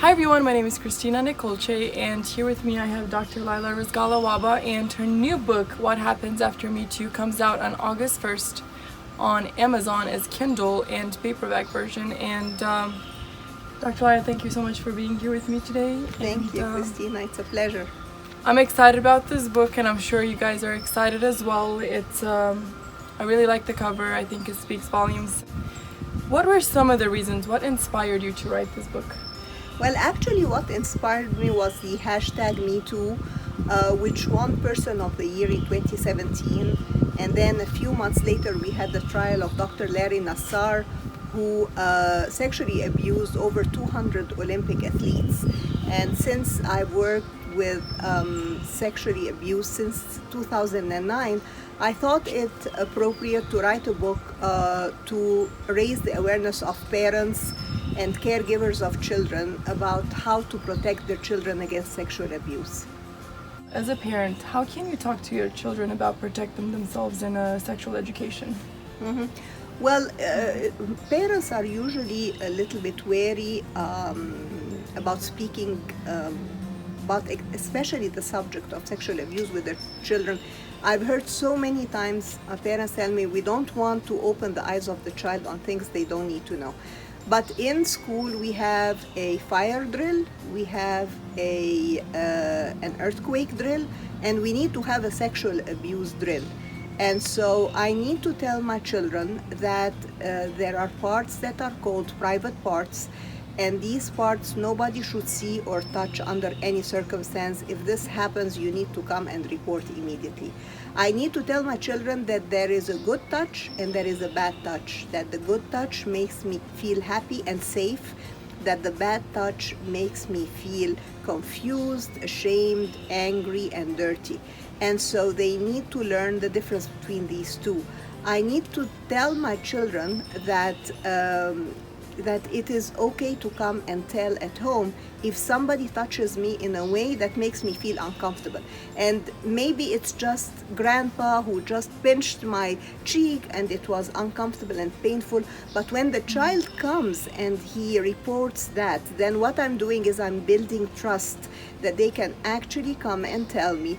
Hi everyone, my name is Christina Nicolce, and here with me I have Dr. Laila Risgallah Wahba, and her new book, What Happens After Me Too, comes out on August 1st on Amazon as Kindle and paperback version. And Dr. Laila, thank you so much for being here with me today. Thank you, Christina. It's a pleasure. I'm excited about this book, and I'm sure you guys are excited as well. I really like the cover. I think it speaks volumes. What were some of the reasons? What inspired you to write this book? Well, actually, what inspired me was the hashtag #MeToo, which won Person of the Year in 2017. And then a few months later, we had the trial of Dr. Larry Nassar, who sexually abused over 200 Olympic athletes. And since I've worked with sexually abuse since 2009, I thought it appropriate to write a book to raise the awareness of parents and caregivers of children about how to protect their children against sexual abuse. As a parent, how can you talk to your children about protecting themselves in sexual education? Mm-hmm. Well, parents are usually a little bit wary about speaking about especially the subject of sexual abuse with their children. I've heard so many times parents tell me we don't want to open the eyes of the child on things they don't need to know. But in school we have a fire drill, we have an earthquake drill, and we need to have a sexual abuse drill. And so I need to tell my children that there are parts that are called private parts, and these parts nobody should see or touch under any circumstance. If this happens, you need to come and report immediately. I need to tell my children that there is a good touch and there is a bad touch, that the good touch makes me feel happy and safe, that the bad touch makes me feel confused, ashamed, angry, and dirty. And so they need to learn the difference between these two. I need to tell my children that it is okay to come and tell at home if somebody touches me in a way that makes me feel uncomfortable. And maybe it's just grandpa who just pinched my cheek and it was uncomfortable and painful. But when the child comes and he reports that, then what I'm doing is I'm building trust that they can actually come and tell me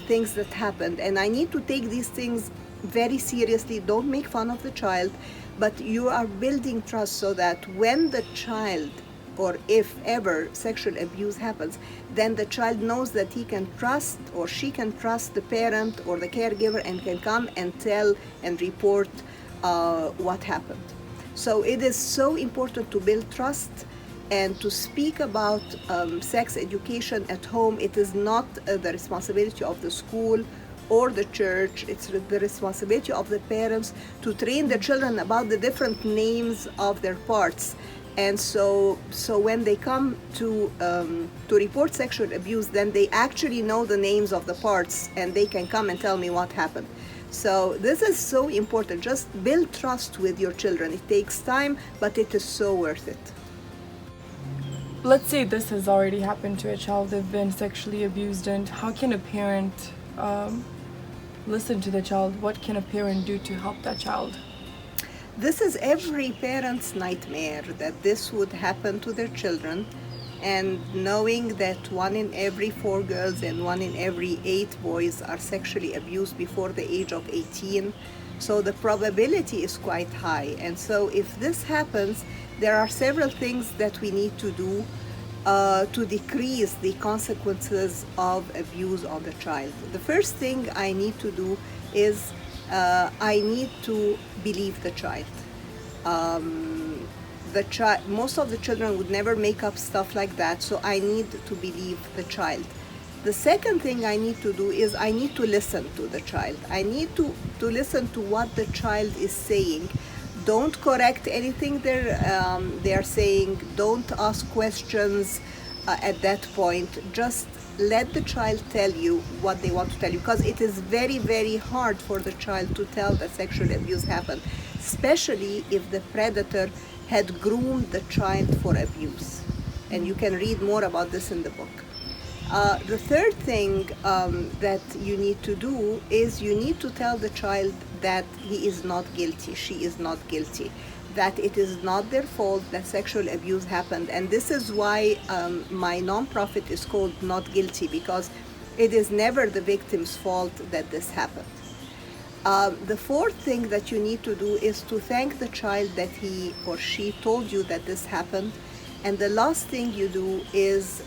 things that happened. And I need to take these things very seriously. Don't make fun of the child, but you are building trust so that when the child, or if ever sexual abuse happens, then the child knows that he can trust or she can trust the parent or the caregiver and can come and tell and report what happened. So it is so important to build trust and to speak about sex education at home. It is not the responsibility of the school or the church. It's the responsibility of the parents to train their children about the different names of their parts. And so when they come to report sexual abuse, then they actually know the names of the parts and they can come and tell me what happened. So this is so important. Just build trust with your children. It takes time, but it is so worth it. Let's say this has already happened to a child, they've been sexually abused, and how can a parent listen to the child? What can a parent do to help that child? This is every parent's nightmare, that this would happen to their children, and knowing that 1 in every 4 girls and 1 in every 8 boys are sexually abused before the age of 18. So the probability is quite high. And so if this happens, there are several things that we need to do to decrease the consequences of abuse on the child. The first thing I need to do is I need to believe the child. Most of the children would never make up stuff like that, so I need to believe the child. The second thing I need to do is I need to listen to the child. I need to listen to what the child is saying. Don't correct anything they're saying. Don't ask questions at that point. Just let the child tell you what they want to tell you, because it is very, very hard for the child to tell that sexual abuse happened, especially if the predator had groomed the child for abuse. And you can read more about this in the book. The third thing that you need to do is you need to tell the child that he is not guilty, she is not guilty, that it is not their fault that sexual abuse happened. And this is why my nonprofit is called Not Guilty, because it is never the victim's fault that this happened. The fourth thing that you need to do is to thank the child that he or she told you that this happened. And the last thing you do is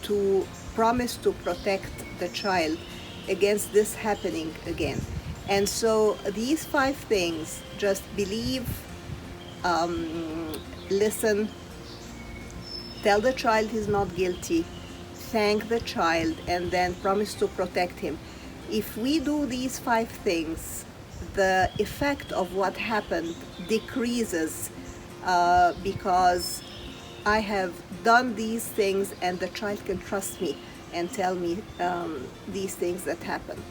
to promise to protect the child against this happening again. And so these 5 things, just believe, listen, tell the child he's not guilty, thank the child, and then promise to protect him. If we do these 5 things, the effect of what happened decreases because I have done these things and the child can trust me and tell me these things that happened.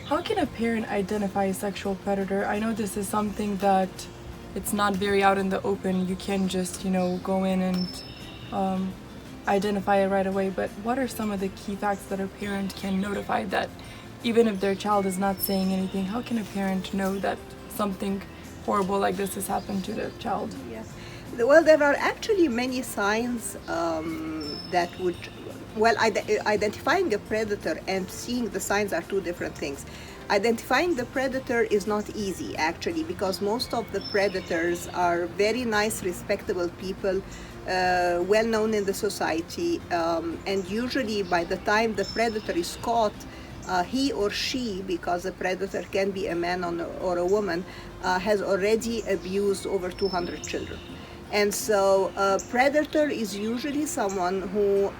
How can a parent identify a sexual predator? I know this is something that it's not very out in the open. You can just, go in and identify it right away. But what are some of the key facts that a parent can notify that even if their child is not saying anything, how can a parent know that something horrible like this has happened to their child? Yes. Well, there are actually many signs that would, identifying a predator and seeing the signs are 2 different things. Identifying the predator is not easy, actually, because most of the predators are very nice, respectable people, well known in the society, and usually by the time the predator is caught, he or she, because a predator can be a man or a woman, has already abused over 200 children. And so a predator is usually someone who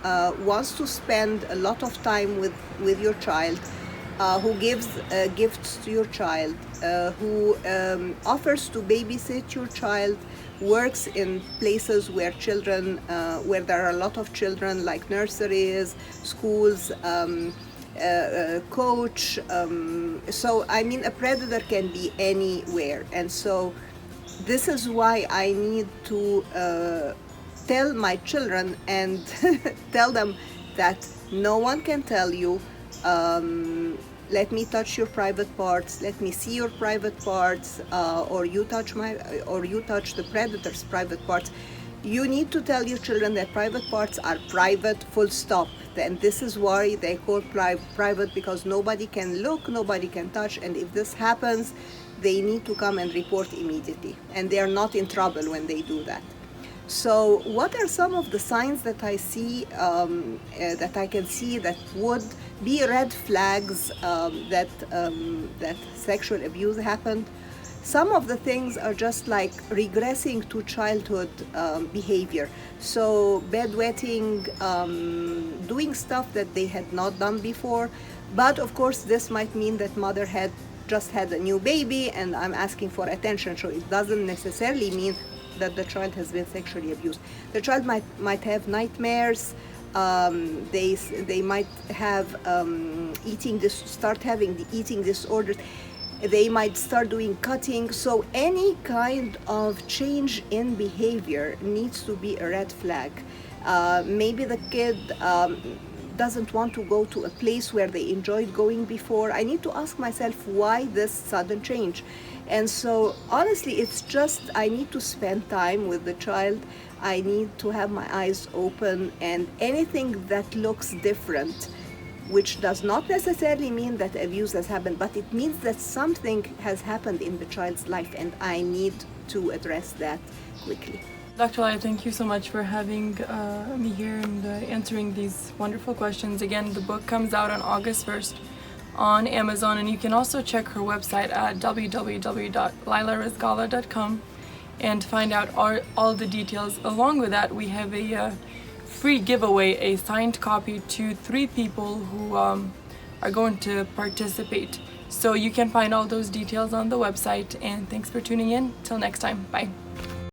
wants to spend a lot of time with your child, who gives gifts to your child, who offers to babysit your child, works in places where where there are a lot of children, like nurseries, schools, coach. So I mean, a predator can be anywhere. And so this is why I need to tell my children and tell them that no one can tell you, let me touch your private parts, let me see your private parts, or you touch the predator's private parts. You need to tell your children that private parts are private, full stop. And this is why they call private, because nobody can look, nobody can touch, and if this happens, they need to come and report immediately, and they are not in trouble when they do that. So what are some of the signs that I see, that I can see that would be red flags that sexual abuse happened? Some of the things are just like regressing to childhood behavior. So bedwetting, doing stuff that they had not done before. But of course, this might mean that mother had just had a new baby and I'm asking for attention. So it doesn't necessarily mean that the child has been sexually abused. The child might have nightmares. They might have start having the eating disorders. They might start doing cutting. So any kind of change in behavior needs to be a red flag. Maybe the kid doesn't want to go to a place where they enjoyed going before. I need to ask myself, why this sudden change? And so honestly, it's just I need to spend time with the child. I need to have my eyes open, and anything that looks different, which does not necessarily mean that abuse has happened, but it means that something has happened in the child's life, and I need to address that quickly. Dr. Laila, thank you so much for having me here and answering these wonderful questions. Again, the book comes out on August 1st on Amazon, and you can also check her website at www.lailarisgallah.com and find out all the details. Along with that, we have a free giveaway, a signed copy to 3 people who are going to participate. So you can find all those details on the website, and thanks for tuning in. Till next time, bye.